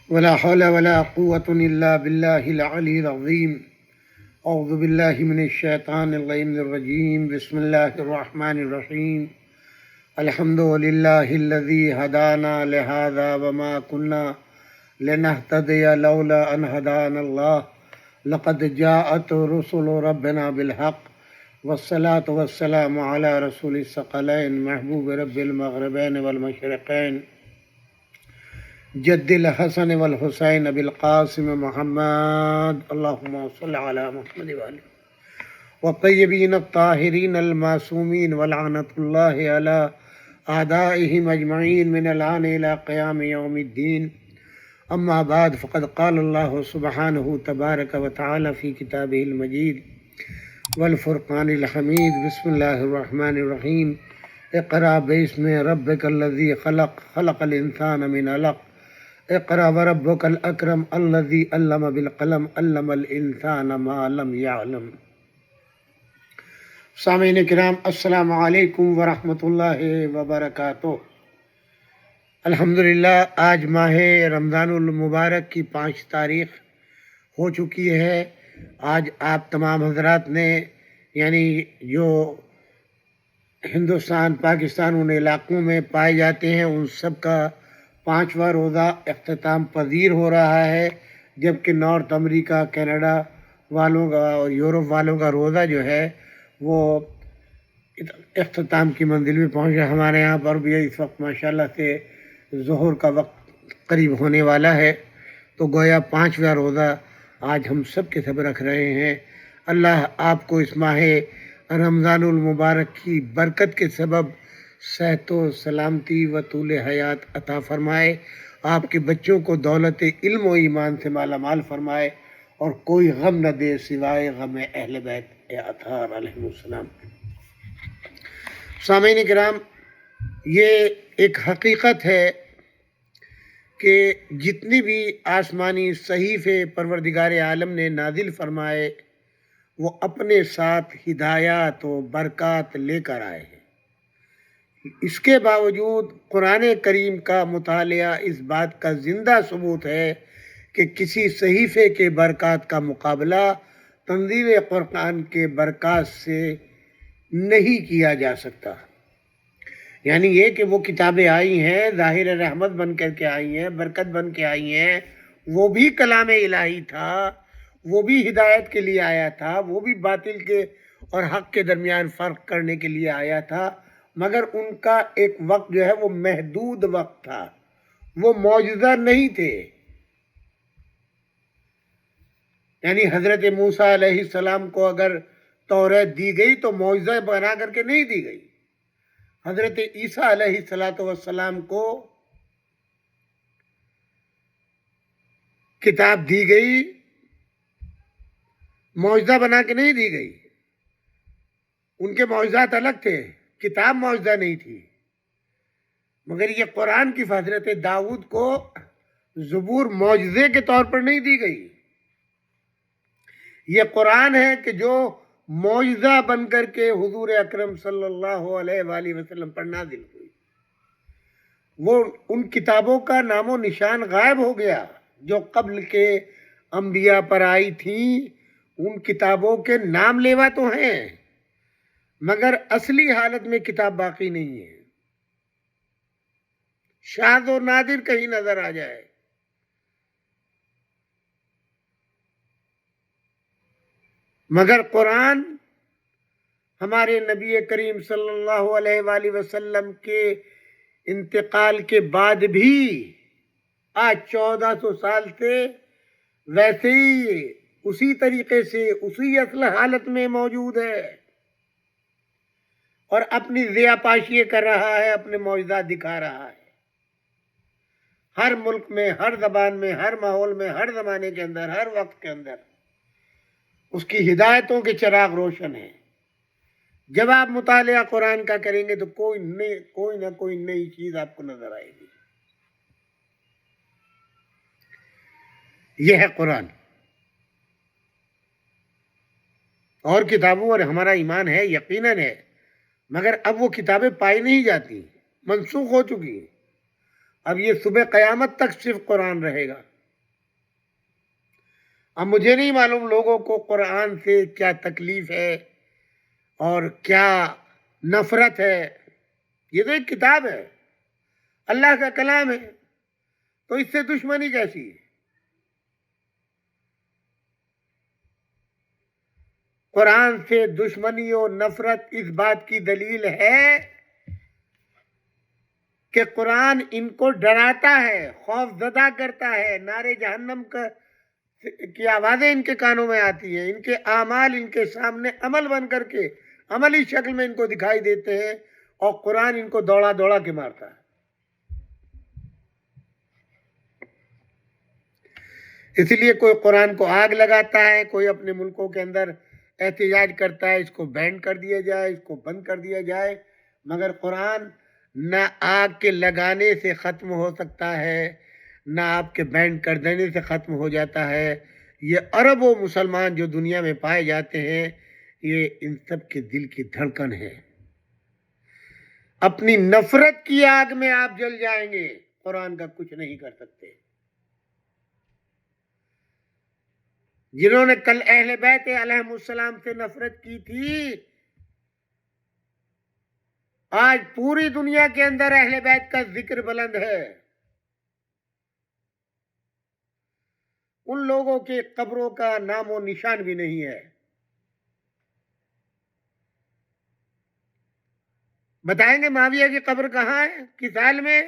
ولا حول ولا قوة إلا بالله العلي العظيم أعوذ بالله من الشيطان اللعين الرجيم بسم الله الرحمن الرحيم الحمد لله الذي هدانا لهذا وما كنا لنهتدي لولا أن هدانا الله لقد جاءت رسل ربنا بالحق والصلاة والسلام على رسول الثقلين محبوب رب المغربين والمشرقين جد الحسن والحسین ابی القاسم محمد اللہم صل علی محمد وآلہ والطیبین الطاہرین المعصومین ولعنت اللہ علی اعدائہم اجمعین من الآن الى قیام یوم الدین اما بعد فقد قال اللہ سبحانہ تبارک وتعالی فی کتابہ المجید والفرقان الحمید بسم اللہ الرحمن الرحیم اقرأ باسم ربک الذی خلق خلق الانسان من علق اقرأ وربک الاکرم الذی علم بالقلم علم الانسان ما لم يعلم۔ سامعین کرام السلام علیکم ورحمۃ اللہ وبرکاتہ۔ الحمدللہ آج ماہ رمضان المبارک کی 5 تاریخ ہو چکی ہے۔ آج آپ تمام حضرات نے یعنی جو ہندوستان پاکستان ان علاقوں میں پائے جاتے ہیں ان سب کا 5واں روزہ اختتام پذیر ہو رہا ہے، جبکہ نارتھ امریکہ کینیڈا والوں کا اور یورپ والوں کا روزہ جو ہے وہ اختتام کی منزل میں پہنچا۔ ہمارے یہاں پر بھی اس وقت ماشاءاللہ سے ظہر کا وقت قریب ہونے والا ہے، تو گویا 5واں روزہ آج ہم سب کے سب رکھ رہے ہیں۔ اللہ آپ کو اس ماہ رمضان المبارک کی برکت کے سبب صحت و سلامتی و طول حیات عطا فرمائے، آپ کے بچوں کو دولت علم و ایمان سے مالا مال فرمائے، اور کوئی غم نہ دے سوائے غم اہل بیت اطہار علیہ السلام۔ سامعین کرام، یہ ایک حقیقت ہے کہ جتنی بھی آسمانی صحیفے پروردگار عالم نے نازل فرمائے وہ اپنے ساتھ ہدایات و برکات لے کر آئے ہیں۔ اس کے باوجود قرآن کریم کا مطالعہ اس بات کا زندہ ثبوت ہے کہ کسی صحیفے کے برکات کا مقابلہ تنزیل قرآن کے برکات سے نہیں کیا جا سکتا۔ یعنی یہ کہ وہ کتابیں آئی ہیں، ظاہر رحمت بن کر کے آئی ہیں، برکت بن کے آئی ہیں، وہ بھی کلام الہی تھا، وہ بھی ہدایت کے لیے آیا تھا، وہ بھی باطل کے اور حق کے درمیان فرق کرنے کے لیے آیا تھا، مگر ان کا ایک وقت جو ہے وہ محدود وقت تھا، وہ معجزہ نہیں تھے۔ یعنی حضرت موسیٰ علیہ السلام کو اگر توریت دی گئی تو معجزہ بنا کر کے نہیں دی گئی۔ حضرت عیسیٰ علیہ السلام کو کتاب دی گئی، معجزہ بنا کے نہیں دی گئی۔ ان کے معجزات الگ تھے، کتاب معجزہ نہیں تھی۔ مگر یہ قرآن کی حضرت داؤد کو زبور معجزے کے طور پر نہیں دی گئی۔ یہ قرآن ہے کہ جو معجزہ بن کر کے حضور اکرم صلی اللہ علیہ وآلہ وسلم پر نازل ہوئی۔ وہ ان کتابوں کا نام و نشان غائب ہو گیا جو قبل کے انبیاء پر آئی تھیں۔ ان کتابوں کے نام لیوا تو ہیں مگر اصلی حالت میں کتاب باقی نہیں ہے، شاذ و نادر کہیں نظر آ جائے۔ مگر قرآن ہمارے نبی کریم صلی اللہ علیہ وآلہ وسلم کے انتقال کے بعد بھی آج 1400 سال سے ویسے ہی اسی طریقے سے اسی اصل حالت میں موجود ہے، اور اپنی ضیاء پاشی کر رہا ہے، اپنے معجزات دکھا رہا ہے۔ ہر ملک میں، ہر زبان میں، ہر ماحول میں، ہر زمانے کے اندر، ہر وقت کے اندر اس کی ہدایتوں کے چراغ روشن ہیں۔ جب آپ مطالعہ قرآن کا کریں گے تو کوئی نہ کوئی نئی چیز آپ کو نظر آئے گی. یہ ہے قرآن. اور کتابوں اور ہمارا ایمان ہے، یقیناً ہے، مگر اب وہ کتابیں پائی نہیں جاتی، منسوخ ہو چکی. اب یہ صبح قیامت تک صرف قرآن رہے گا. اب مجھے نہیں معلوم لوگوں کو قرآن سے کیا تکلیف ہے اور کیا نفرت ہے. یہ تو ایک کتاب ہے، اللہ کا کلام ہے، تو اس سے دشمنی کیسی ہے؟ قرآن سے دشمنی اور نفرت اس بات کی دلیل ہے کہ قرآن ان کو ڈراتا ہے، خوف زدہ کرتا ہے، نعرے جہنم کی آوازیں ان کے کانوں میں آتی ہیں، ان کے اعمال ان کے سامنے عمل بن کر کے عملی شکل میں ان کو دکھائی دیتے ہیں، اور قرآن ان کو دوڑا دوڑا کے مارتا ہے. اس لیے کوئی قرآن کو آگ لگاتا ہے، کوئی اپنے ملکوں کے اندر احتجاج کرتا ہے، اس کو بین کر دیا جائے، اس کو بند کر دیا جائے، مگر قرآن نہ آگ کے لگانے سے ختم ہو سکتا ہے، نہ آپ کے بین کر دینے سے ختم ہو جاتا ہے. یہ اربوں مسلمان جو دنیا میں پائے جاتے ہیں، یہ ان سب کے دل کی دھڑکن ہے. اپنی نفرت کی آگ میں آپ جل جائیں گے، قرآن کا کچھ نہیں کر سکتے. جنہوں نے کل اہل بیت علیہ السلام سے نفرت کی تھی، آج پوری دنیا کے اندر اہل بیت کا ذکر بلند ہے. ان لوگوں کے قبروں کا نام و نشان بھی نہیں ہے. بتائیں گے معاویہ کی قبر کہاں ہے، کس سال میں ہے؟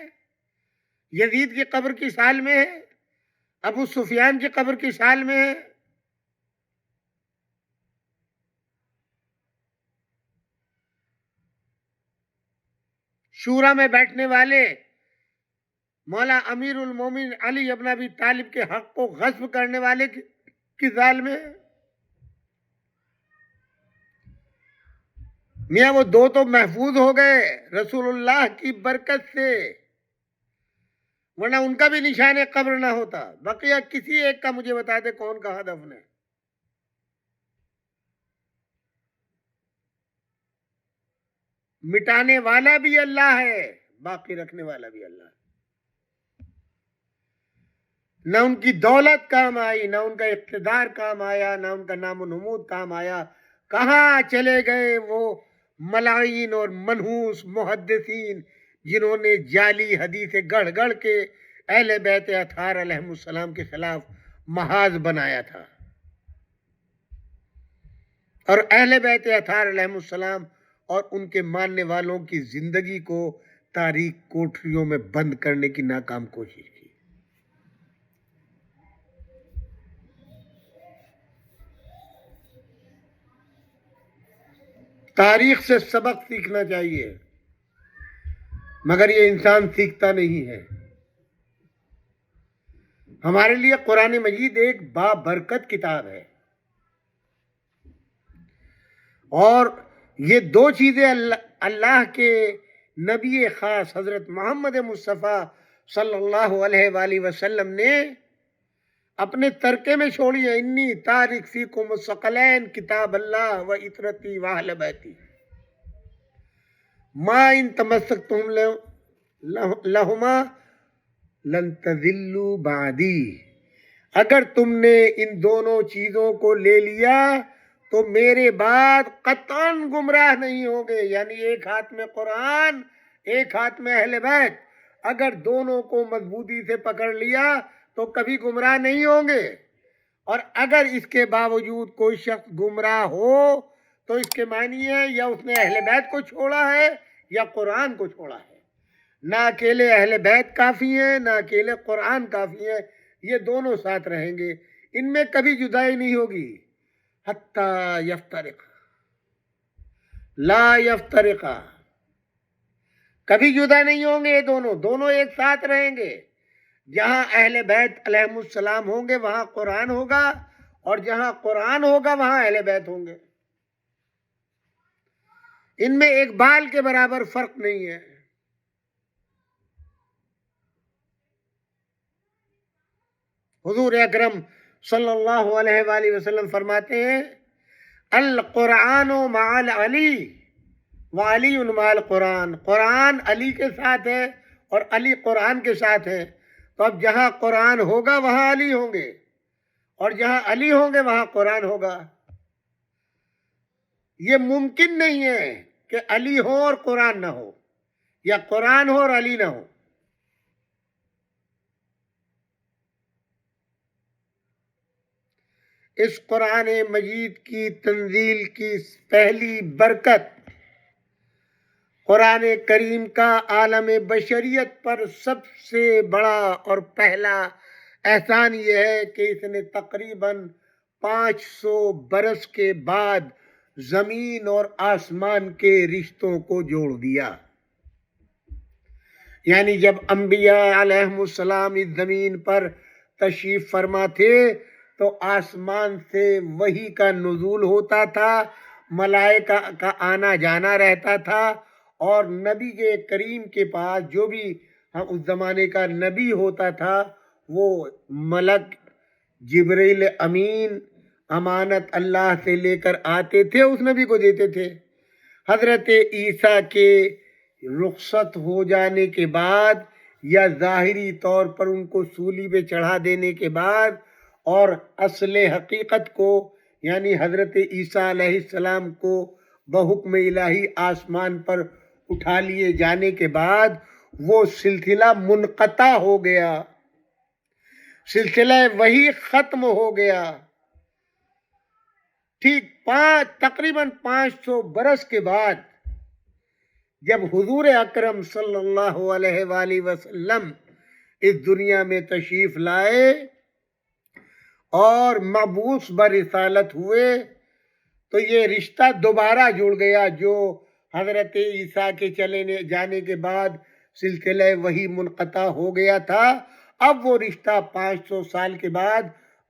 یزید کی قبر کس سال میں ہے؟ ابو سفیان کی قبر کس سال میں ہے؟ شورا میں بیٹھنے والے مولا امیر المومن علی ابن ابی طالب کے حق کو غصب کرنے والے کس سال میں ہے؟ میاں وہ دو تو محفوظ ہو گئے رسول اللہ کی برکت سے، ورنہ ان کا بھی نشان قبر نہ ہوتا. بقیہ کسی ایک کا مجھے بتا دے کون کہاں دفن ہے. مٹانے والا بھی اللہ ہے، باقی رکھنے والا بھی اللہ ہے. نہ ان کی دولت کام آئی، نہ ان کا اقتدار کام آیا، نہ ان کا نام و نمود کام آیا. کہاں چلے گئے وہ ملعین اور منحوس محدثین جنہوں نے جعلی حدیث گڑھ گڑھ کے اہل بیت اطہار علیہ السلام کے خلاف محاذ بنایا تھا، اور اہل بیت اطہار علیہ السلام اور ان کے ماننے والوں کی زندگی کو تاریک کوٹریوں میں بند کرنے کی ناکام کوشش کی. تاریخ سے سبق سیکھنا چاہیے، مگر یہ انسان سیکھتا نہیں ہے. ہمارے لیے قرآن مجید ایک بابرکت کتاب ہے، اور یہ دو چیزیں اللہ کے نبی خاص حضرت محمد مصطفیٰ صلی اللہ علیہ وآلہ وسلم نے اپنے ترکے میں چھوڑی ہے. انی تارک فیکم الثقلین کتاب اللہ و اطرتی و اہل بیتی ما ان تمسکتم لہما لن تضلوا بعدی. اگر تم نے ان دونوں چیزوں کو لے لیا تو میرے بعد قطعاً گمراہ نہیں ہوں گے. یعنی ایک ہاتھ میں قرآن، ایک ہاتھ میں اہل بیت، اگر دونوں کو مضبوطی سے پکڑ لیا تو کبھی گمراہ نہیں ہوں گے. اور اگر اس کے باوجود کوئی شخص گمراہ ہو تو اس کے معنی ہے یا اس نے اہل بیت کو چھوڑا ہے یا قرآن کو چھوڑا ہے. نہ اکیلے اہل بیت کافی ہیں، نہ اکیلے قرآن کافی ہیں، یہ دونوں ساتھ رہیں گے، ان میں کبھی جدائی نہیں ہوگی. حتیٰ یفترق لا یفترقا، کبھی جدا نہیں ہوں گے. یہ دونوں ایک ساتھ رہیں گے. جہاں اہل بیت علیہ السلام ہوں گے وہاں قرآن ہوگا، اور جہاں قرآن ہوگا وہاں اہل بیت ہوں گے. ان میں ایک بال کے برابر فرق نہیں ہے۔ حضور اکرم صلی اللہ علیہ وآلہ وسلم فرماتے ہیں القرآن مع علی وعلی مع القرآن، قرآن علی کے ساتھ ہے اور علی قرآن کے ساتھ ہے۔ تو اب جہاں قرآن ہوگا وہاں علی ہوں گے، اور جہاں علی ہوں گے وہاں قرآن ہوگا۔ یہ ممکن نہیں ہے کہ علی ہو اور قرآن نہ ہو، یا قرآن ہو اور علی نہ ہو۔ اس قرآن مجید کی تنزیل کی پہلی برکت، قرآن کریم کا عالم بشریت پر سب سے بڑا اور پہلا احسان یہ ہے کہ اس نے تقریباً 500 برس کے بعد زمین اور آسمان کے رشتوں کو جوڑ دیا۔ یعنی جب انبیاء علیہم السلام اس زمین پر تشریف فرما تھے تو آسمان سے وحی کا نزول ہوتا تھا، ملائکہ کا آنا جانا رہتا تھا، اور نبی کے کریم کے پاس جو بھی اس زمانے کا نبی ہوتا تھا وہ ملک جبریل امین امانت اللہ سے لے کر آتے تھے، اس نبی کو دیتے تھے۔ حضرت عیسیٰ کے رخصت ہو جانے کے بعد یا ظاہری طور پر ان کو سولی پہ چڑھا دینے کے بعد، اور اصل حقیقت کو یعنی حضرت عیسیٰ علیہ السلام کو بحکم الہی آسمان پر اٹھا لیے جانے کے بعد وہ سلسلہ منقطع ہو گیا، سلسلہ وحی ختم ہو گیا۔ ٹھیک تقریباً 500 برس کے بعد جب حضور اکرم صلی اللہ علیہ وآلہ وسلم اس دنیا میں تشریف لائے اور مبعوث برسالت ہوئے تو یہ رشتہ دوبارہ جڑ گیا جو حضرت عیسیٰ کے چلے جانے کے بعد سلسلہ وحی منقطع ہو گیا تھا۔ اب وہ رشتہ 500 سال کے بعد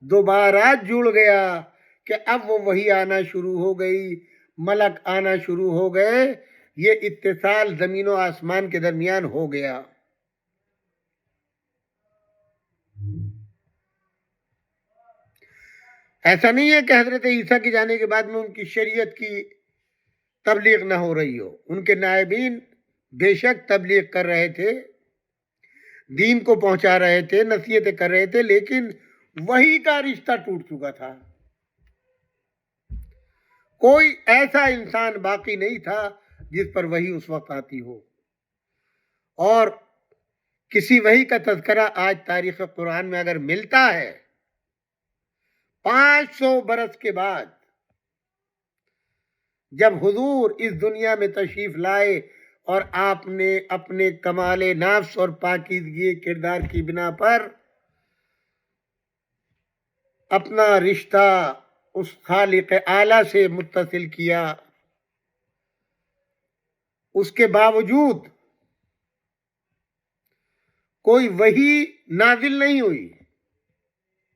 دوبارہ جڑ گیا کہ اب وہ وحی آنا شروع ہو گئی، ملک آنا شروع ہو گئے، یہ اتصال زمین و آسمان کے درمیان ہو گیا۔ ایسا نہیں ہے کہ حضرت عیسیٰ کے جانے کے بعد میں ان کی شریعت کی تبلیغ نہ ہو رہی ہو، ان کے نائبین بے شک تبلیغ کر رہے تھے، دین کو پہنچا رہے تھے، نصیحتیں کر رہے تھے، لیکن وحی کا رشتہ ٹوٹ چکا تھا۔ کوئی ایسا انسان باقی نہیں تھا جس پر وحی اس وقت آتی ہو، اور کسی وحی کا تذکرہ آج تاریخ قرآن میں اگر ملتا ہے 500 برس کے بعد جب حضور اس دنیا میں تشریف لائے اور آپ نے اپنے کمال نفس اور پاکیزگی کردار کی بنا پر اپنا رشتہ اس خالق اعلیٰ سے متصل کیا، اس کے باوجود کوئی وحی نازل نہیں ہوئی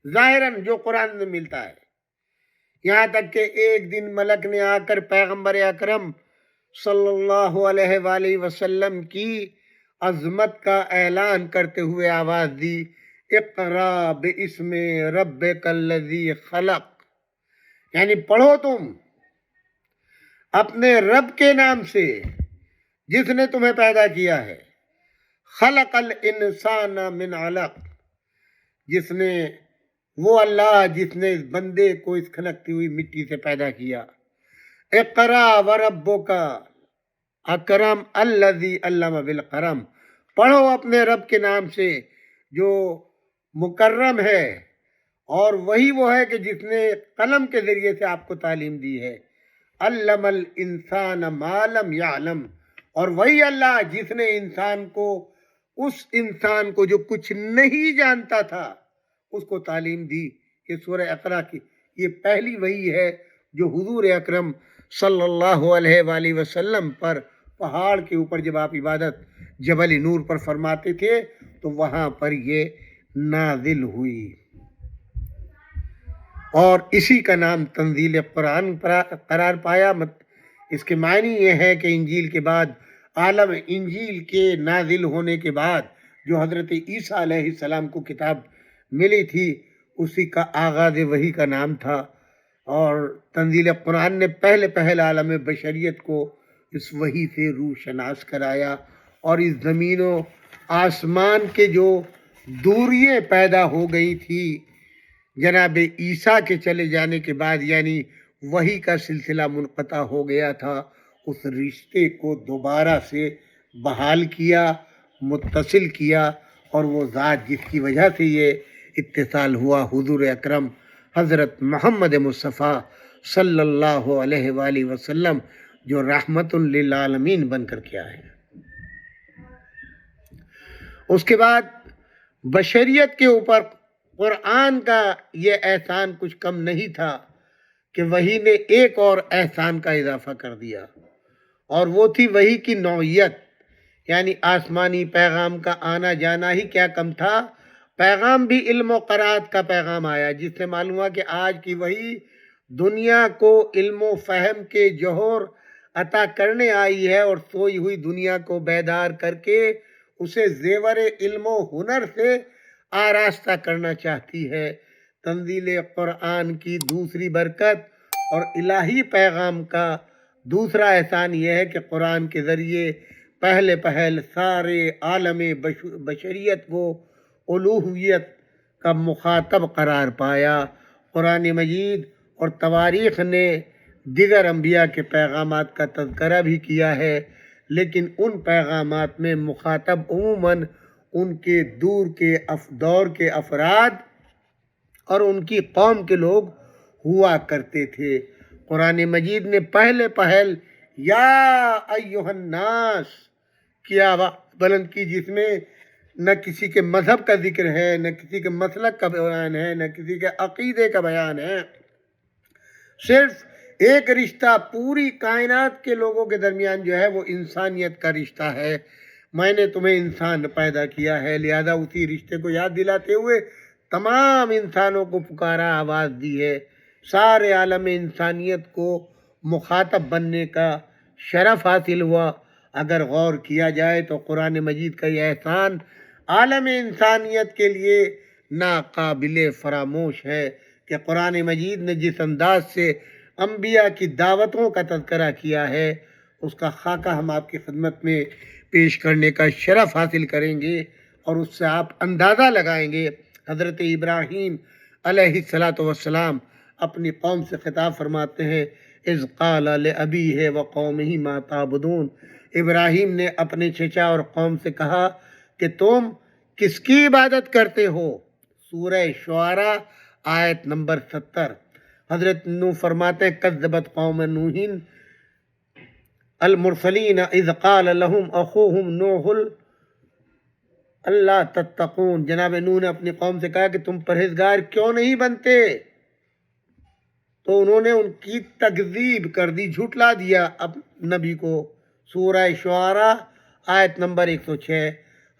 ظاہراً جو قرآن میں ملتا ہے، یہاں تک کہ ایک دن ملک نے آ کر پیغمبر اکرم صلی اللہ علیہ وآلہ وسلم کی عظمت کا اعلان کرتے ہوئے آواز دی اقرا باسم ربک الذی خلق، یعنی پڑھو تم اپنے رب کے نام سے جس نے تمہیں پیدا کیا ہے، خلق الانسان من علق، جس نے وہ اللہ جس نے اس بندے کو اس کھنکتی ہوئی مٹی سے پیدا کیا۔ اقرا وربک اکرم الذی علم بالقلم، پڑھو اپنے رب کے نام سے جو مکرم ہے، اور وہی وہ ہے کہ جس نے قلم کے ذریعے سے آپ کو تعلیم دی ہے۔ علم الانسان ما لم یعلم، اور وہی اللہ جس نے انسان کو اس انسان کو جو کچھ نہیں جانتا تھا اس کو تعلیم دی۔ یہ سورہ اقرا کی یہ پہلی وحی ہے جو حضور اکرم صلی اللہ علیہ وآلہ وسلم پر پہاڑ کے اوپر جب آپ عبادت جبل نور پر فرماتے تھے تو وہاں پر یہ نازل ہوئی، اور اسی کا نام تنزیل قرآن قرار پایا۔ اس کے معنی یہ ہے کہ انجیل کے بعد عالم انجیل کے نازل ہونے کے بعد جو حضرت عیسیٰ علیہ السلام کو کتاب ملی تھی اسی کا آغاز وحی کا نام تھا، اور تنزیل قرآن نے پہل عالم بشریت کو اس وحی سے روشناس کرایا، اور اس زمین و آسمان کے جو دوریاں پیدا ہو گئی تھی جناب عیسیٰ کے چلے جانے کے بعد، یعنی وحی کا سلسلہ منقطع ہو گیا تھا، اس رشتے کو دوبارہ سے بحال کیا، متصل کیا، اور وہ ذات جس کی وجہ سے یہ اتصال ہوا حضور اکرم حضرت محمد مصطفیٰ صلی اللہ علیہ وآلہ وسلم، جو رحمت للعالمین بن کر کے آئے۔ اس کے بعد بشریت کے اوپر قرآن کا یہ احسان کچھ کم نہیں تھا کہ وحی نے ایک اور احسان کا اضافہ کر دیا، اور وہ تھی وحی کی نوعیت، یعنی آسمانی پیغام کا آنا جانا ہی کیا کم تھا، پیغام بھی علم و قرات کا پیغام آیا، جس سے معلوم ہوا کہ آج کی وحی دنیا کو علم و فہم کے جوہر عطا کرنے آئی ہے، اور سوئی ہوئی دنیا کو بیدار کر کے اسے زیور علم و ہنر سے آراستہ کرنا چاہتی ہے۔ تنزیل قرآن کی دوسری برکت اور الہی پیغام کا دوسرا احسان یہ ہے کہ قرآن کے ذریعے پہل سارے عالم بشریت کو الوہیت کا مخاطب قرار پایا۔ قرآن مجید اور تواریخ نے دیگر انبیاء کے پیغامات کا تذکرہ بھی کیا ہے، لیکن ان پیغامات میں مخاطب عموماً ان کے دور کے افراد اور ان کی قوم کے لوگ ہوا کرتے تھے۔ قرآن مجید نے پہل یا ایہا الناس کی آواز بلند کی، جس میں نہ کسی کے مذہب کا ذکر ہے، نہ کسی کے مسلک کا بیان ہے، نہ کسی کے عقیدے کا بیان ہے، صرف ایک رشتہ پوری کائنات کے لوگوں کے درمیان جو ہے وہ انسانیت کا رشتہ ہے۔ میں نے تمہیں انسان پیدا کیا ہے، لہذا اسی رشتے کو یاد دلاتے ہوئے تمام انسانوں کو پکارا، آواز دی ہے۔ سارے عالم انسانیت کو مخاطب بننے کا شرف حاصل ہوا۔ اگر غور کیا جائے تو قرآن مجید کا یہ احسان عالم انسانیت کے لیے ناقابل فراموش ہے کہ قرآن مجید نے جس انداز سے انبیاء کی دعوتوں کا تذکرہ کیا ہے، اس کا خاکہ ہم آپ کی خدمت میں پیش کرنے کا شرف حاصل کریں گے، اور اس سے آپ اندازہ لگائیں گے۔ حضرت ابراہیم علیہ السلام اپنی قوم سے خطاب فرماتے ہیں، اذ قال لأبیہ وقومہ ما تعبدون۔ ابراہیم نے اپنے چچا اور قوم سے کہا کہ تم کس کی عبادت کرتے ہو؟ سورہ شعراء آیت نمبر 70۔ حضرت نوح فرماتے ہیں، کذبت قوم نوح المرسلین اذ قال لهم اخوہم نوح اللہ تتقون۔ جناب نوح نے اپنی قوم سے کہا کہ تم پرہیزگار کیوں نہیں بنتے؟ تو انہوں نے ان کی تکذیب کر دی، جھٹلا دیا نبی کو۔ سورہ شعراء آیت نمبر 106۔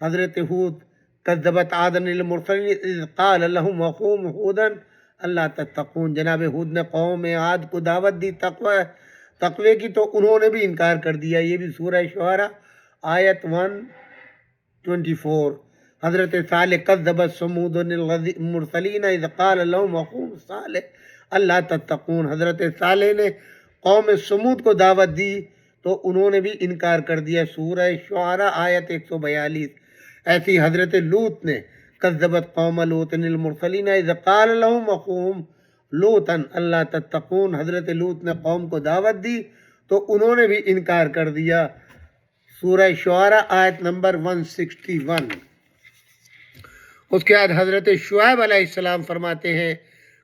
حضرت ہود، کذبت عاد المرسلین اذ قال لهم اخوہم ہودا اللہ تتقون۔ جناب ہود نے قوم عاد کو دعوت دی تقوی کی، تو انہوں نے بھی انکار کر دیا۔ یہ بھی سورہ شعراء آیت 124۔ حضرت صالح، کذبت ثمود المرسلین اذ قال لهم اخوہم صالح اللہ تتقون۔ حضرت صالح نے قوم سمود کو دعوت دی تو انہوں نے بھی انکار کر دیا۔ سورہ شعراء آیت 142۔ ایسی حضرت لوط نے، کذبت قوم لوط المرسلین اذ قال لهم اخوہم لوطا اللہ تتقون۔ حضرت لوط نے قوم کو دعوت دی تو انہوں نے بھی انکار کر دیا۔ سورہ شعراء آیت نمبر 161۔ اس کے بعد حضرت شعیب علیہ السلام فرماتے ہیں،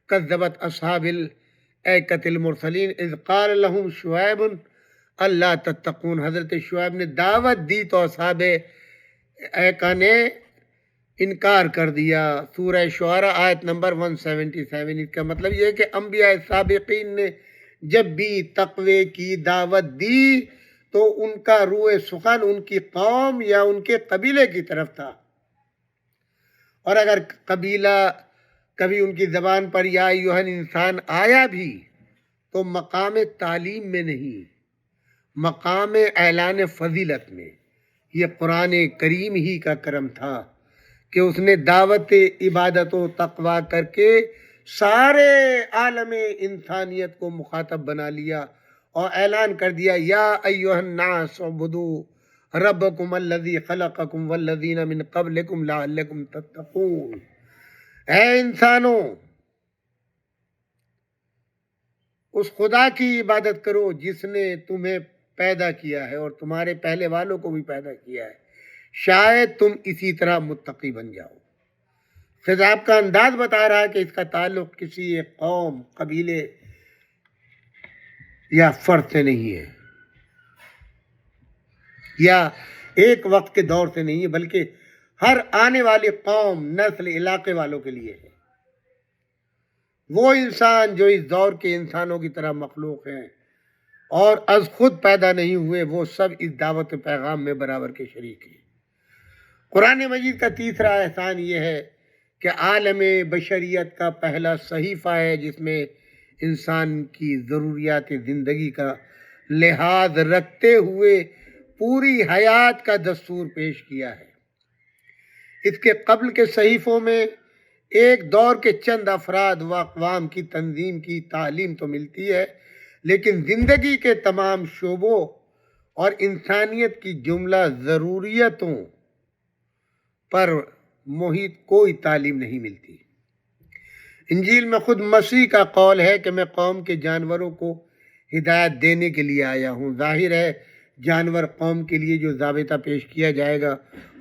کذبت اصحاب الایکۃ المرسلین اذ قال لهم شعیب اللہ تتقون۔ حضرت شعیب نے دعوت دی تو اصحاب ایکہ نے انکار کر دیا۔ سورہ شعراء آیت نمبر 177۔ اس کا مطلب یہ ہے کہ انبیاء سابقین نے جب بھی تقوی کی دعوت دی تو ان کا روح سخن ان کی قوم یا ان کے قبیلے کی طرف تھا، اور اگر قبیلہ کبھی ان کی زبان پر یا ایھا انسان آیا بھی تو مقام تعلیم میں نہیں، مقام اعلان فضیلت میں یہ قرآن کریم ہی کا کرم تھا کہ اس نے دعوت عبادت و تقوی کر کے سارے عالم انسانیت کو مخاطب بنا لیا اور اعلان کر دیا، یا ایھا الناس اعبدوا ربکم الذی خلقکم والذین من قبلکم لعلکم تتقون۔ اے انسانوں، اس خدا کی عبادت کرو جس نے تمہیں پیدا کیا ہے اور تمہارے پہلے والوں کو بھی پیدا کیا ہے، شاید تم اسی طرح متقی بن جاؤ۔ خطاب کا انداز بتا رہا ہے کہ اس کا تعلق کسی ایک قوم، قبیلے یا فرد سے نہیں ہے، یا ایک وقت کے دور سے نہیں ہے، بلکہ ہر آنے والی قوم، نسل، علاقے والوں کے لیے ہے۔ وہ انسان جو اس دور کے انسانوں کی طرح مخلوق ہیں اور از خود پیدا نہیں ہوئے، وہ سب اس دعوت پیغام میں برابر کے شریک ہیں۔ قرآن مجید کا تیسرا احسان یہ ہے کہ عالم بشریت کا پہلا صحیفہ ہے جس میں انسان کی ضروریات زندگی کا لحاظ رکھتے ہوئے پوری حیات کا دستور پیش کیا ہے۔ اس کے قبل کے صحیفوں میں ایک دور کے چند افراد و اقوام کی تنظیم کی تعلیم تو ملتی ہے، لیکن زندگی کے تمام شعبوں اور انسانیت کی جملہ ضروریتوں پر محیط کوئی تعلیم نہیں ملتی۔ انجیل میں خود مسیح کا قول ہے کہ میں قوم کے جانوروں کو ہدایت دینے کے لیے آیا ہوں۔ ظاہر ہے جانور قوم کے لیے جو ضابطہ پیش کیا جائے گا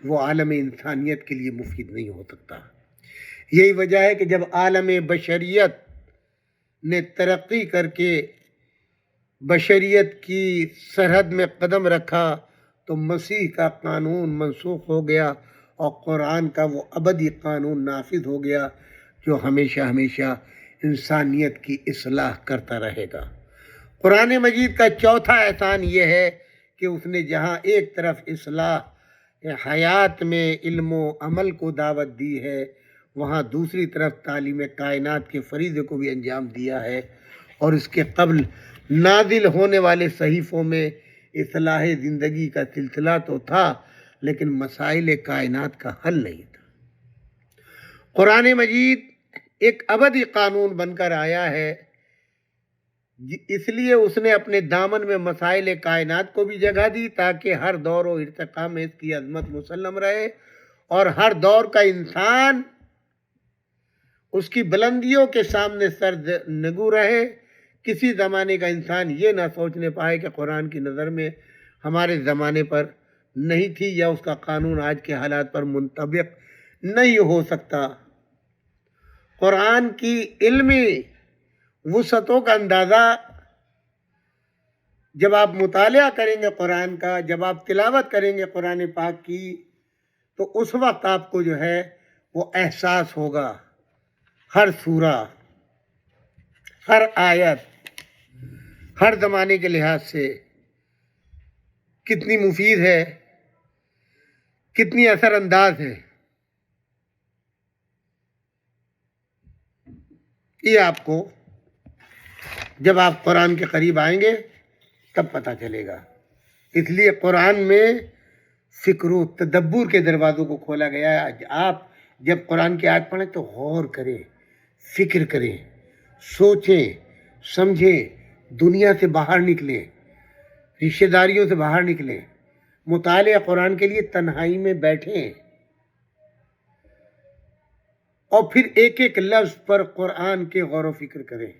وہ عالم انسانیت کے لیے مفید نہیں ہو سکتا۔ یہی وجہ ہے کہ جب عالم بشریت نے ترقی کر کے بشریت کی سرحد میں قدم رکھا تو مسیح کا قانون منسوخ ہو گیا اور قرآن کا وہ ابدی قانون نافذ ہو گیا جو ہمیشہ ہمیشہ انسانیت کی اصلاح کرتا رہے گا۔ قرآن مجید کا چوتھا احسان یہ ہے کہ اس نے جہاں ایک طرف اصلاح حیات میں علم و عمل کو دعوت دی ہے، وہاں دوسری طرف تعلیم کائنات کے فریضے کو بھی انجام دیا ہے، اور اس کے قبل نازل ہونے والے صحیفوں میں اصلاح زندگی کا سلسلہ تو تھا لیکن مسائل کائنات کا حل نہیں تھا۔ قرآن مجید ایک ابدی قانون بن کر آیا ہے، اس لیے اس نے اپنے دامن میں مسائل کائنات کو بھی جگہ دی تاکہ ہر دور و ارتقاء میں اس کی عظمت مسلم رہے اور ہر دور کا انسان اس کی بلندیوں کے سامنے سر نگو رہے۔ کسی زمانے کا انسان یہ نہ سوچنے پائے کہ قرآن کی نظر میں ہمارے زمانے پر نہیں تھی یا اس کا قانون آج کے حالات پر منطبق نہیں ہو سکتا۔ قرآن کی علمی وسعتوں کا اندازہ جب آپ مطالعہ کریں گے قرآن کا، جب آپ تلاوت کریں گے قرآن پاک کی، تو اس وقت آپ کو جو ہے وہ احساس ہوگا ہر سورہ، ہر آیت، ہر زمانے کے لحاظ سے کتنی مفید ہے، کتنی اثر انداز ہے۔ یہ آپ کو جب آپ قرآن کے قریب آئیں گے تب پتہ چلے گا۔ اس لیے قرآن میں فکر و تدبر کے دروازوں کو کھولا گیا ہے۔ آپ جب قرآن کی آیت پڑھیں تو غور کریں، فکر کریں، سوچیں، سمجھیں، دنیا سے باہر نکلیں، رشتہ داریوں سے باہر نکلیں، مطالعہ قرآن کے لیے تنہائی میں بیٹھیں اور پھر ایک ایک لفظ پر قرآن کے غور و فکر کریں۔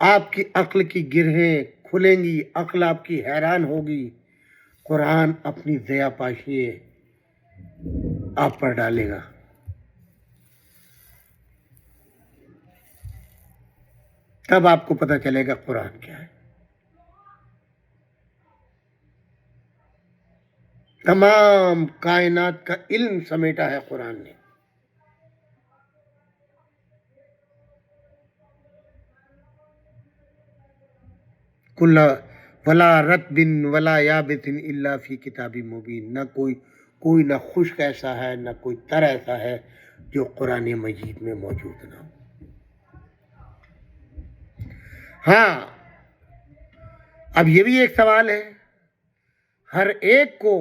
آپ کی عقل کی گرہیں کھلیں گی، عقل آپ کی حیران ہوگی، قرآن اپنی ضیا پاشی آپ پر ڈالے گا۔ تب آپ کو پتہ چلے گا قرآن کیا ہے۔ تمام کائنات کا علم سمیٹا ہے قرآن نے۔ کل ولا رطب ولا یابس الا فی کتاب مبین، نہ کوئی نہ خشک ایسا ہے، نہ کوئی تر ایسا ہے جو قرآن مجید میں موجود نہ ہو۔ ہاں، اب یہ بھی ایک سوال ہے، ہر ایک کو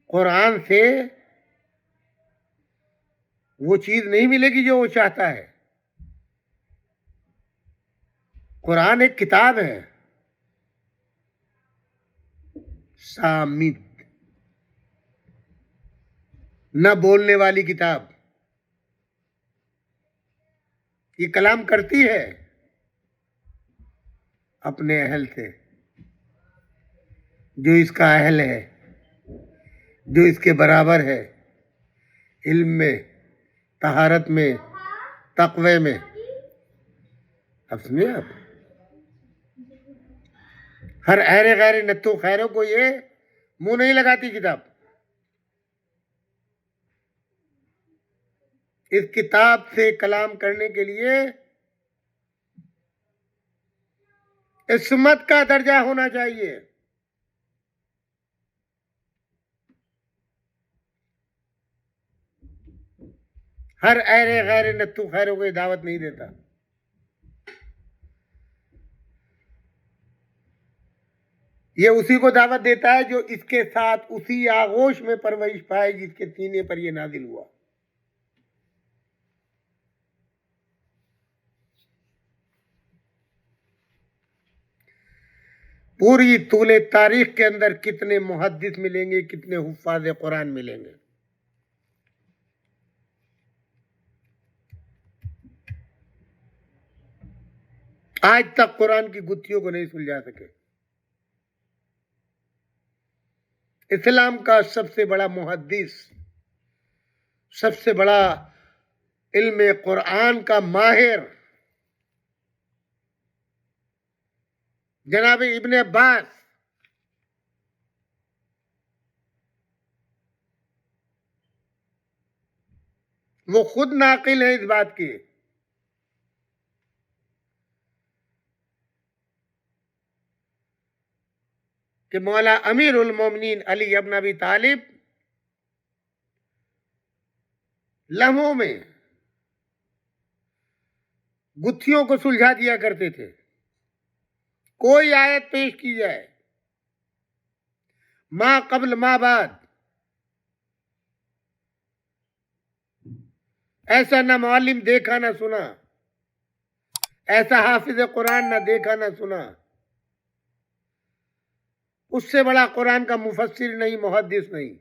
قرآن سے وہ چیز نہیں ملے گی جو وہ چاہتا ہے۔ قرآن ایک کتاب ہے، صامت، نہ بولنے والی کتاب۔ یہ کلام کرتی ہے اپنے اہل سے، جو اس کا اہل ہے، جو اس کے برابر ہے، علم میں، طہارت میں، تقوی میں۔ اب سنیے آپ، ہر اہل غیر نتو خیروں کو یہ منہ نہیں لگاتی کتاب۔ اس کتاب سے کلام کرنے کے لیے عصمت کا درجہ ہونا چاہیے۔ ہر اہل غیر نتو خیروں کو یہ دعوت نہیں دیتا۔ یہ اسی کو دعوت دیتا ہے جو اس کے ساتھ اسی آغوش میں پرورش پائے جس کے سینے پر یہ نازل ہوا۔ پوری طول تاریخ کے اندر کتنے محدث ملیں گے، کتنے حفاظ قرآن ملیں گے، آج تک قرآن کی گتھیوں کو نہیں سلجھا سکے۔ اسلام کا سب سے بڑا محدث، سب سے بڑا علم قرآن کا ماہر جناب ابن عباس، وہ خود ناقل ہے اس بات کے کہ مولا امیر المومنین علی ابن ابی طالب لمحوں میں گتھیوں کو سلجھا دیا کرتے تھے۔ کوئی آیت پیش کی جائے، ما قبل ما بعد، ایسا نہ معلم دیکھا نہ سنا، ایسا حافظ قرآن نہ دیکھا نہ سنا، اس سے بڑا قرآن کا مفسر نہیں، محدث نہیں۔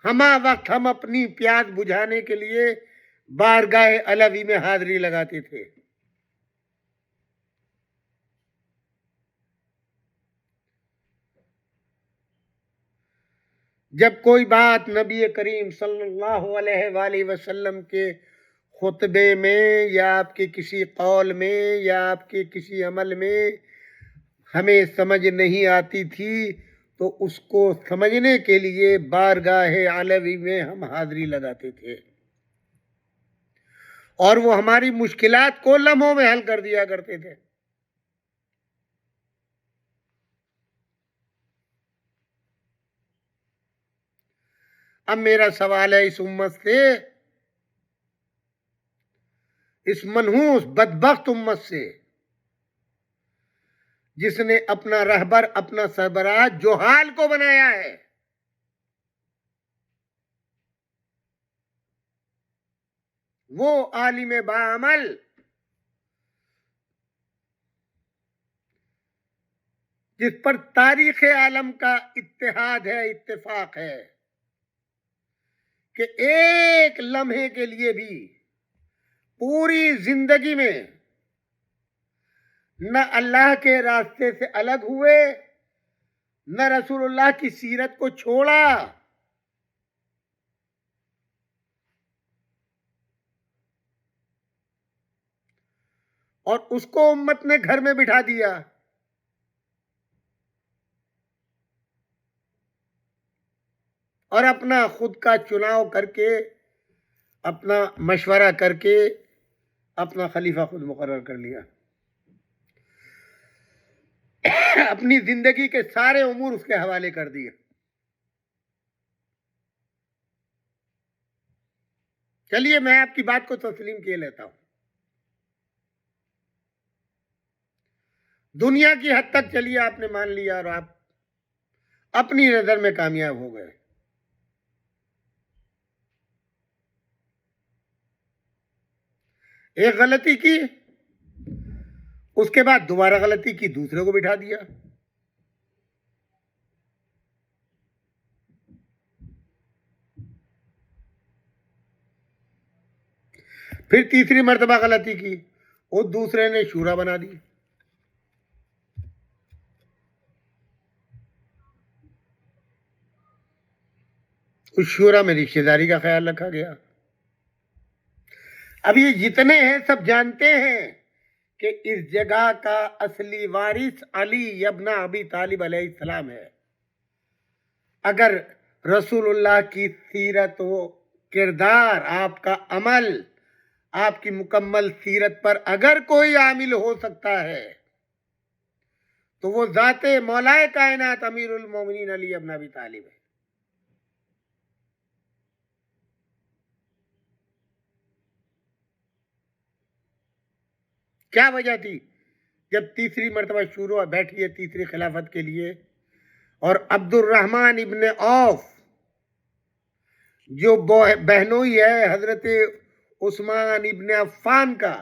ہمہ وقت ہم اپنی پیاس بجھانے کے لیے بارگاہ علوی میں حاضری لگاتے تھے۔ جب کوئی بات نبی کریم صلی اللہ علیہ وآلہ وسلم کے خطبے میں یا آپ کے کسی قول میں یا آپ کے کسی عمل میں ہمیں سمجھ نہیں آتی تھی تو اس کو سمجھنے کے لیے بارگاہ علوی میں ہم حاضری لگاتے تھے، اور وہ ہماری مشکلات کو لمحوں میں حل کر دیا کرتے تھے۔ اب میرا سوال ہے اس امت سے، اس منحوس بدبخت امت سے، جس نے اپنا رہبر، اپنا سربراہ جوہال کو بنایا ہے، وہ عالم باعمل جس پر تاریخ عالم کا اتحاد ہے، اتفاق ہے کہ ایک لمحے کے لیے بھی پوری زندگی میں نہ اللہ کے راستے سے الگ ہوئے، نہ رسول اللہ کی سیرت کو چھوڑا، اور اس کو امت نے گھر میں بٹھا دیا۔ اور اپنا خود کا چناؤ کر کے، اپنا مشورہ کر کے اپنا خلیفہ خود مقرر کر لیا، اپنی زندگی کے سارے امور اس کے حوالے کر دیے۔ چلیے میں آپ کی بات کو تسلیم کیے لیتا ہوں. دنیا کی حد تک چلیے آپ نے مان لیا اور آپ اپنی نظر میں کامیاب ہو گئے. ایک غلطی کی، اس کے بعد دوبارہ غلطی کی، دوسرے کو بٹھا دیا. پھر تیسری مرتبہ غلطی کی، اور دوسرے نے شورا بنا دی. اس شورا میں رشتہ داری کا خیال رکھا گیا. اب یہ جتنے ہیں سب جانتے ہیں کہ اس جگہ کا اصلی وارث علی ابن ابی طالب علیہ السلام ہے. اگر رسول اللہ کی سیرت و کردار، آپ کا عمل، آپ کی مکمل سیرت پر اگر کوئی عامل ہو سکتا ہے تو وہ ذات مولائے کائنات امیر المومنین علی ابن ابی طالب ہے. کیا وجہ تھی جب تیسری مرتبہ شروع بیٹھی ہے تیسری خلافت کے لیے، اور عبد الرحمن ابن عوف جو بہنوئی ہے حضرت عثمان ابن عفان کا،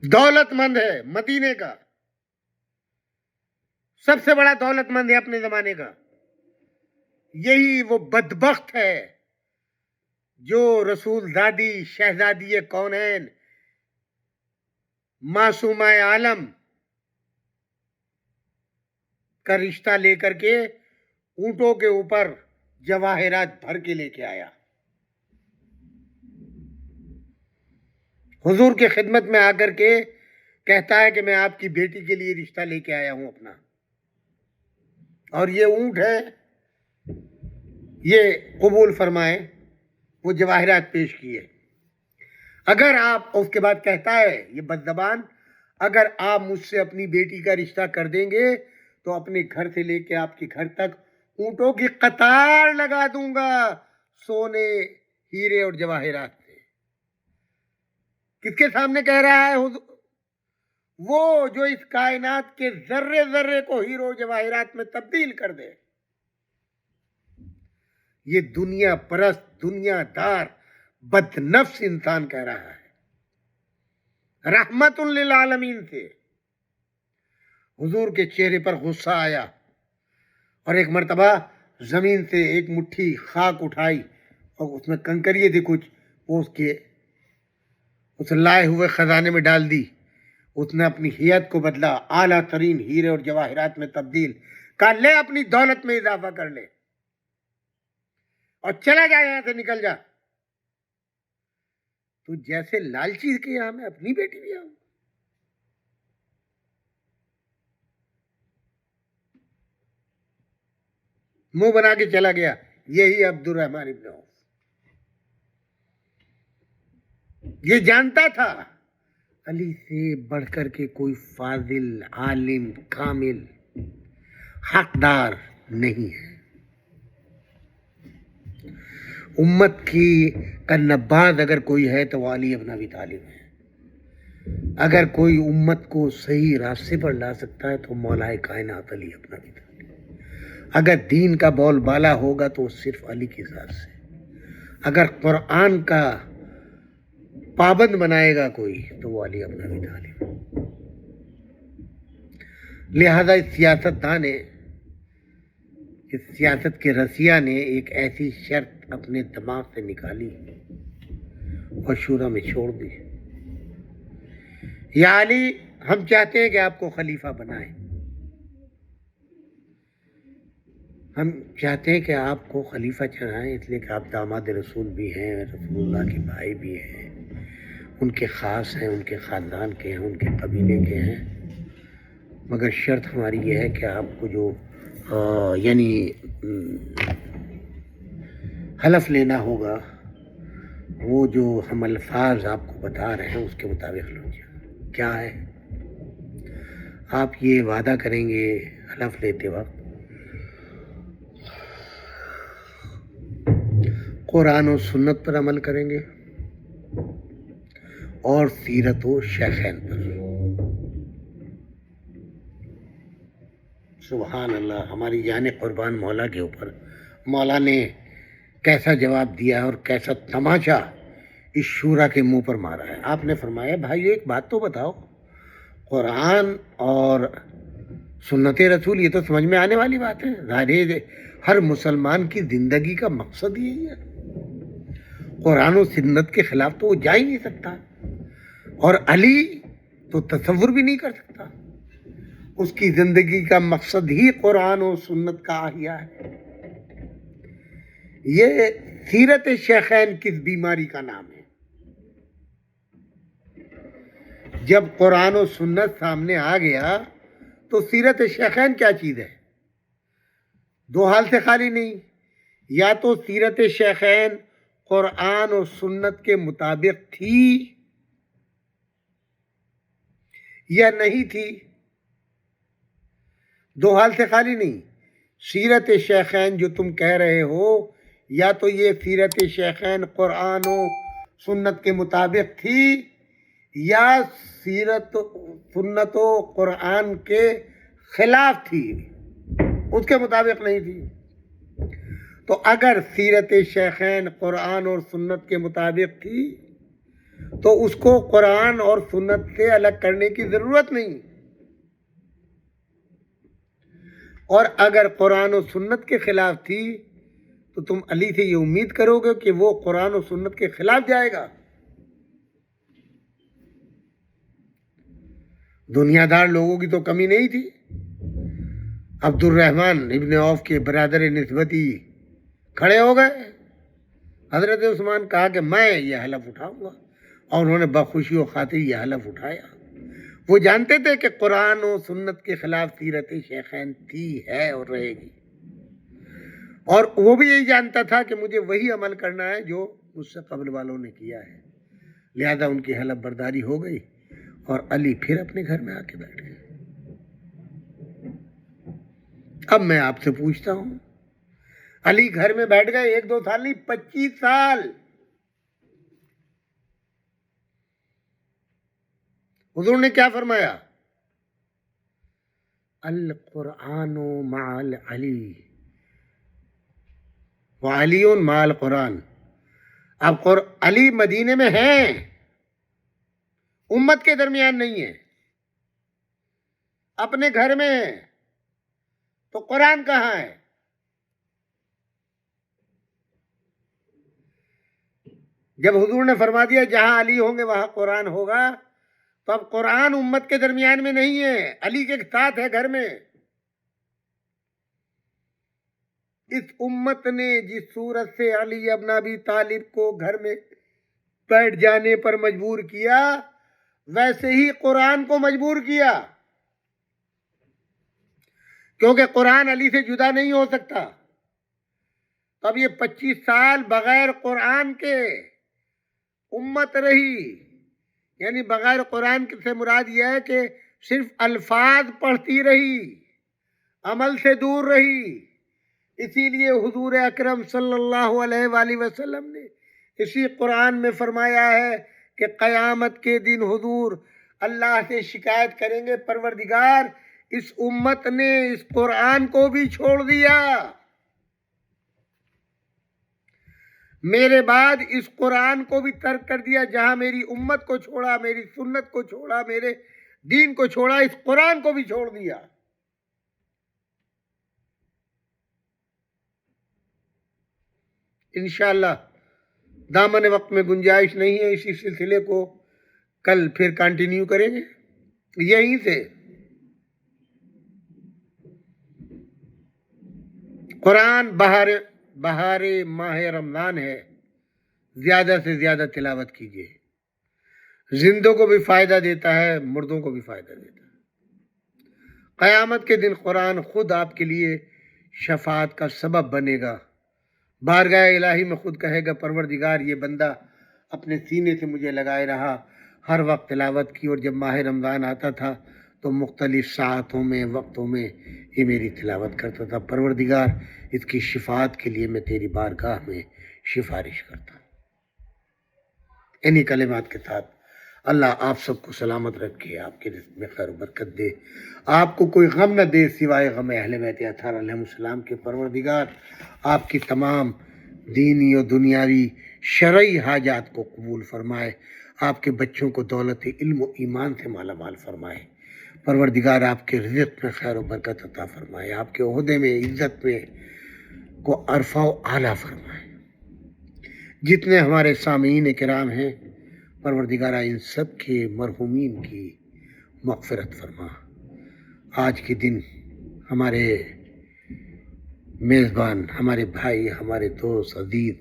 دولت مند ہے، مدینے کا سب سے بڑا دولت مند ہے اپنے زمانے کا، یہی وہ بدبخت ہے جو رسول زادی شہزادی کونین معصومہ عالم کا رشتہ لے کر کے اونٹوں کے اوپر جواہرات بھر کے لے کے آیا. حضور کے خدمت میں آ کر کے کہتا ہے کہ میں آپ کی بیٹی کے لیے رشتہ لے کے آیا ہوں اپنا، اور یہ اونٹ ہے، یہ قبول فرمائیں. وہ جواہرات پیش کیے. اگر آپ، اس کے بعد کہتا ہے یہ بدزبان، اگر آپ مجھ سے اپنی بیٹی کا رشتہ کر دیں گے تو اپنے گھر سے لے کے آپ کے گھر تک اونٹوں کی قطار لگا دوں گا سونے، ہیرے اور جواہرات سے. کس کے سامنے کہہ رہا ہے؟ وہ جو اس کائنات کے ذرے ذرے کو ہیرو جواہرات میں تبدیل کر دے. یہ دنیا پرست، دنیا دار، بد نفس انسان کہہ رہا ہے. رحمت للعالمین سے. حضور کے چہرے پر غصہ آیا اور ایک مرتبہ زمین سے ایک مٹھی خاک اٹھائی اور اس میں کنکریے تھی کچھ، وہ اس لائے ہوئے خزانے میں ڈال دی. اس نے اپنی ہیئت کو بدلا، اعلیٰ ترین ہیرے اور جواہرات میں تبدیل. کہا لے اپنی دولت میں اضافہ کر لے اور چلا جا، یہاں سے نکل جا. تو جیسے لالچی کے یہاں میں اپنی بیٹی بھی آؤں. منہ بنا کے چلا گیا. یہی عبد الرحمن ابن عوف. یہ جانتا تھا علی سے بڑھ کر کے کوئی فاضل، عالم، کامل، حقدار نہیں ہے. امت کی کا نباز اگر کوئی ہے تو وہ علی ابن ابی طالب ہے. اگر کوئی امت کو صحیح راستے پر لا سکتا ہے تو مولائے کائنات علی ابن ابی طالب. اگر دین کا بول بالا ہوگا تو صرف علی کی ذات سے. اگر قرآن کا پابند بنائے گا کوئی تو وہ علی ابن ابی طالب. لہذا اس سیاست داں نے، اس سیاست کے رسیا نے ایک ایسی شرط اپنے دماغ سے نکالی اور شورا میں چھوڑ دی. یا علی، ہم چاہتے ہیں کہ آپ کو خلیفہ بنائیں، ہم چاہتے ہیں کہ آپ کو خلیفہ چنائیں، اس لیے کہ آپ داماد رسول بھی ہیں، رسول اللہ کے بھائی بھی ہیں، ان کے خاص ہیں، ان کے خاندان کے ہیں، ان کے قبیلے کے ہیں. مگر شرط ہماری یہ ہے کہ آپ کو جو یعنی حلف لینا ہوگا، وہ جو ہم الفاظ آپ کو بتا رہے ہیں اس کے مطابق لو جائے. کیا ہے؟ آپ یہ وعدہ کریں گے حلف لیتے وقت قرآن و سنت پر عمل کریں گے اور سیرت و شیخین پر۔ سبحان اللہ، ہماری جان قربان مولا کے اوپر مولا نے کیسا جواب دیا اور کیسا تماشا اس شورا کے منہ پر مارا ہے۔ آپ نے فرمایا بھائی ایک بات تو بتاؤ، قرآن اور سنت رسول یہ تو سمجھ میں آنے والی بات ہے، ظاہر ہے ہر مسلمان کی زندگی کا مقصد یہی ہے، قرآن و سنت کے خلاف تو وہ جا ہی نہیں سکتا، اور علی تو تصور بھی نہیں کر سکتا، اس کی زندگی کا مقصد ہی قرآن و سنت کا احیاء ہے۔ یہ سیرت شیخین کس بیماری کا نام ہے؟ جب قرآن و سنت سامنے آ گیا تو سیرت شیخین کیا چیز ہے؟ دو حال سے خالی نہیں، یا تو سیرت شیخین قرآن و سنت کے مطابق تھی یا نہیں تھی، دو حال سے خالی نہیں۔ سیرت شیخین جو تم کہہ رہے ہو، یا تو یہ سیرت شیخین قرآن و سنت کے مطابق تھی یا سیرت سنت و قرآن کے خلاف تھی، اس کے مطابق نہیں تھی۔ تو اگر سیرت شیخین قرآن اور سنت کے مطابق تھی تو اس کو قرآن اور سنت سے الگ کرنے کی ضرورت نہیں، اور اگر قرآن و سنت کے خلاف تھی تو تم علی سے یہ امید کرو گے کہ وہ قرآن و سنت کے خلاف جائے گا؟ دنیا دار لوگوں کی تو کمی نہیں تھی۔ عبد الرحمن ابن عوف کے برادر نسبتی کھڑے ہو گئے، حضرت عثمان کہا کہ میں یہ حلف اٹھاؤں گا، اور انہوں نے بخوشی و خاطر یہ حلف اٹھایا۔ وہ جانتے تھے کہ قرآن و سنت کے خلاف سیرت شیخین تھی، ہے اور رہے گی، اور وہ بھی یہی جانتا تھا کہ مجھے وہی عمل کرنا ہے جو مجھ سے قبل والوں نے کیا ہے، لہذا ان کی حلف برداری ہو گئی اور علی پھر اپنے گھر میں آ کے بیٹھ گئے۔ اب میں آپ سے پوچھتا ہوں، علی گھر میں بیٹھ گئے 1-2 سال نہیں، 25 سال۔ حضور نے کیا فرمایا؟ القرآن مع العلی وعلی مع القرآن۔ اب علی مدینے میں ہیں، امت کے درمیان نہیں ہے، اپنے گھر میں ہے، تو قرآن کہاں ہے؟ جب حضور نے فرما دیا جہاں علی ہوں گے وہاں قرآن ہوگا، تو اب قرآن امت کے درمیان میں نہیں ہے، علی کے ساتھ ہے گھر میں۔ اس امت نے جس صورت سے علی ابن ابی طالب کو گھر میں بیٹھ جانے پر مجبور کیا، ویسے ہی قرآن کو مجبور کیا، کیونکہ قرآن علی سے جدا نہیں ہو سکتا۔ اب یہ 25 سال بغیر قرآن کے امت رہی، یعنی بغیر قرآن سے مراد یہ ہے کہ صرف الفاظ پڑھتی رہی، عمل سے دور رہی۔ اسی لیے حضور اکرم صلی اللہ علیہ وآلہ وسلم نے اسی قرآن میں فرمایا ہے کہ قیامت کے دن حضور اللہ سے شکایت کریں گے، پروردگار اس امت نے اس قرآن کو بھی چھوڑ دیا، میرے بعد اس قرآن کو بھی ترک کر دیا، جہاں میری امت کو چھوڑا، میری سنت کو چھوڑا، میرے دین کو چھوڑا، اس قرآن کو بھی چھوڑ دیا۔ انشاءاللہ دامن وقت میں گنجائش نہیں ہے، اسی سلسلے کو کل پھر کنٹینیو کریں گے یہیں سے۔ قرآن بہار ماہ رمضان ہے، زیادہ سے زیادہ تلاوت کیجیے، زندوں کو بھی فائدہ دیتا ہے، مردوں کو بھی فائدہ دیتا ہے۔ قیامت کے دن قرآن خود آپ کے لیے شفاعت کا سبب بنے گا، بارگاہ الہی میں خود کہے گا پروردگار یہ بندہ اپنے سینے سے مجھے لگائے رہا، ہر وقت تلاوت کی، اور جب ماہ رمضان آتا تھا تو مختلف ساعتوں میں وقتوں میں یہ میری تلاوت کرتا تھا، پروردگار اس کی شفاعت کے لیے میں تیری بارگاہ میں سفارش کرتا ہوں۔ انہی کلمات کے ساتھ اللہ آپ سب کو سلامت رکھے، آپ کے رزق میں خیر و برکت دے، آپ کو کوئی غم نہ دے سوائے غم اہل بیت اطہار علیہ السلام کے۔ پروردگار آپ کی تمام دینی و دنیاوی شرعی حاجات کو قبول فرمائے، آپ کے بچوں کو دولت علم و ایمان سے مالا مال فرمائے۔ پروردگار آپ کے رزق میں خیر و برکت عطا فرمائے، آپ کے عہدے میں عزت میں کو عرفہ و اعلیٰ فرمائے۔ جتنے ہمارے سامعین کرام ہیں پروردگارہ ان سب کے مرحومین کی مغفرت فرما۔ آج کے دن ہمارے میزبان، ہمارے بھائی، ہمارے دوست عزیز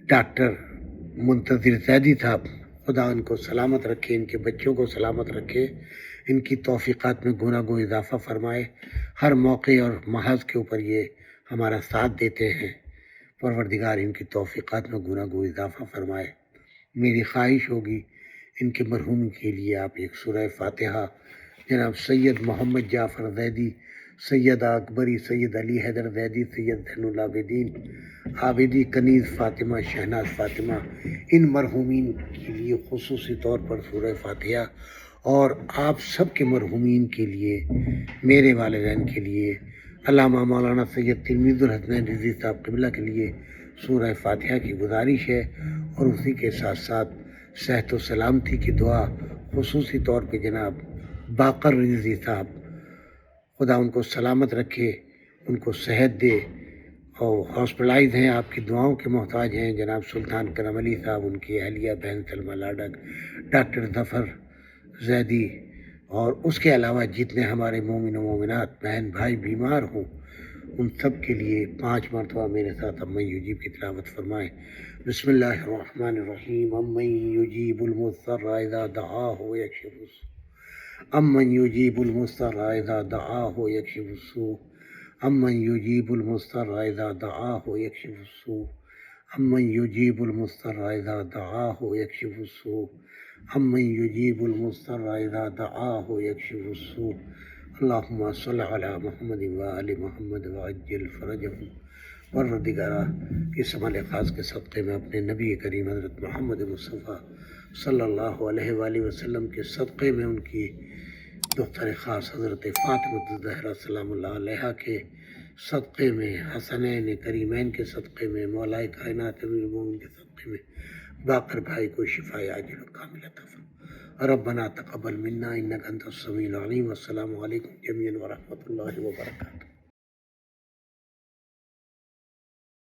ڈاکٹر منتظر زیدی صاحب، خدا ان کو سلامت رکھے، ان کے بچوں کو سلامت رکھے، ان کی توفیقات میں گناہ گو اضافہ فرمائے۔ ہر موقع اور محاذ کے اوپر یہ ہمارا ساتھ دیتے ہیں، پروردگار ان کی توفیقات میں گناہ گو اضافہ فرمائے۔ میری خواہش ہوگی ان کے مرحوم کے لیے آپ ایک سورہ فاتحہ جناب سید محمد جعفر زیدی، سید اکبری، سید علی حیدر زیدی، سید زین العابدین عابدی، کنیز فاطمہ، شہناز فاطمہ، ان مرحومین کے لیے خصوصی طور پر سورہ فاتحہ، اور آپ سب کے مرحومین کے لیے، میرے والدین کے لیے، علامہ مولانا سید تلمیذ الحسنین رضوی صاحب قبلہ کے لیے سورہ فاتحہ کی گزارش ہے، اور اسی کے ساتھ ساتھ صحت و سلامتی کی دعا خصوصی طور پہ جناب باقر رضوی صاحب، خدا ان کو سلامت رکھے، ان کو صحت دے، اور ہاسپٹلائز ہیں، آپ کی دعاؤں کے محتاج ہیں۔ جناب سلطان کرم علی صاحب، ان کی اہلیہ بہن سلمہ لاڈک، ڈاکٹر ظفر زیدی، اور اس کے علاوہ جتنے ہمارے مومن و مومنات بہن بھائی بیمار ہوں، ان سب کے لیے 5 مرتبہ میرے ساتھ امن یجیب کی تلاوت فرمائیں۔ بسم اللہ الرحمن الرحیم۔ امن یجیب المضطر اذا دعاہ ویکشف السوء، امن یجیب المضطر اذا دعاہ ویکشف السوء، امن یجیب المضطر اذا دعاہ ویکشف السوء، امن یجیب المضطر اذا دعاہ ویکشف السوء، امن یجیب المضطر اذا دعاہ ویکشف السوء۔ اللہم صل علی محمد وآل محمد وعجل فرجہم۔ پروردگارہ اس عمل خاص کے صدقے میں اپنے نبی کریم حضرت محمد مصطفیٰ صلی اللہ علیہ وآلہ وسلم کے صدقے میں، ان کی دختر خاص حضرت فاطمہ الزہرا سلام اللہ علیہا کے صدقے میں، حسنین کریمین کے صدقے میں، مولا کائنات امیر المومنین کے صدقے میں باقر بھائی کو شفا عاجل و کامل عطا فرما۔ ربنا تقبل منا انک انت السمیع العلیم۔ السلام علیکم جمیعا ورحمۃ اللہ وبرکاتہ۔